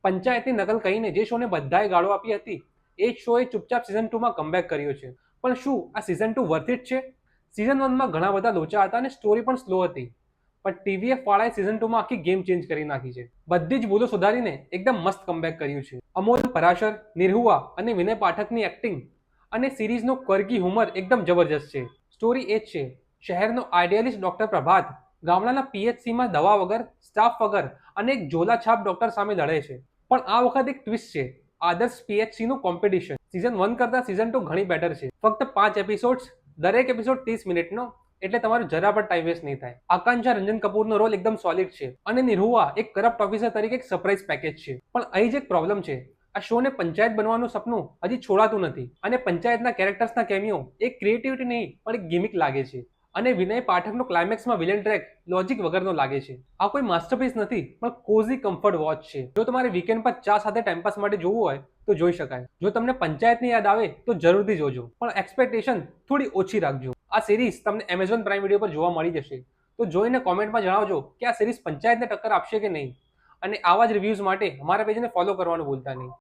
પંચાયતની નકલ કહીને જે શોને બધાએ ગાળો આપી હતી, એ જ શોએ ચૂપચાપ સિઝન 2માં કમબેક કર્યો છે. પણ શું આ સિઝન 2 વર્થ ઇટ છે? સિઝન 1માં ઘણા બધા લોચા હતા અને સ્ટોરી પણ સ્લો હતી. પણ ટીવીએફ વાળાએ સિઝન 2માં આખી ગેમ ચેન્જ કરી નાખી છે. બધી જ ભૂલો સુધારીને એકદમ મસ્ત કમબેક કર્યું છે. અમોલ પરાશર, નિરહુઆ અને વિનય પાઠકની એક્ટિંગ અને સિરીઝનો કર્કી હ્યુમર એકદમ જબરજસ્ત છે. સ્ટોરી એ જ છે, શહેરનો આઈડિયાલિસ્ટ ડોક્ટર પ્રભાત ગામડાના પીએચસીમાં દવા વગર, સ્ટાફ વગર અને એક ઝોલા છાપ ડોક્ટર સામે લડે છે. પણ આ વખત એક ટ્વિસ્ટ છે, આદર્શ પીએચસી નું કોમ્પિટિશન. સિઝન 1 કરતા સિઝન 2 ઘણી બેટર છે. ફક્ત 5 એપિસોડ્સ, દરેક એપિસોડ 30 મિનિટનો, એટલે તમારું જરા પણ ટાઈમ વેસ્ટ નહીં થાય. આકાંક્ષા રંજન કપૂરનો રોલ એકદમ સોલિડ છે અને નિરહુઆ એક કરપ્ટ ઓફિસર તરીકે એક સરપ્રાઇઝ પેકેજ છે. પણ અહીં જ એક પ્રોબ્લેમ છે, આ શોને પંચાયત બનવાનું સપનું હજી છોડાતું નથી અને પંચાયતના કેરેક્ટર્સના કેમિયો એક ક્રિએટિવિટી નહીં પણ એક ગિમિક લાગે છે. અને વિનય પાઠકનો ક્લાઇમેક્સમાં વિલન ટ્રેક લોજિક વગરનો લાગે છે. આ કોઈ માસ્ટરપીસ નથી પણ કોઝી કમ્ફર્ટ વોચ છે. જો તમારે વીકેન્ડ પર ચા સાથે ટાઈમપાસ માટે જોવું હોય તો જોઈ શકાય. જો તમને પંચાયતની યાદ આવે તો જરૂરથી જોજો, પણ એક્સપેક્ટેશન થોડી ઓછી રાખજો. આ સિરીઝ તમને એમેઝોન પ્રાઇમ વિડીયો પર જોવા મળી જશે. તો જોઈને કોમેન્ટમાં જણાવજો કે આ સિરીઝ પંચાયતને ટક્કર આપશે કે નહીં. અને આવા જ રિવ્યૂઝ માટે અમારા પેજને ફોલો કરવાનું ભૂલતા નહીં.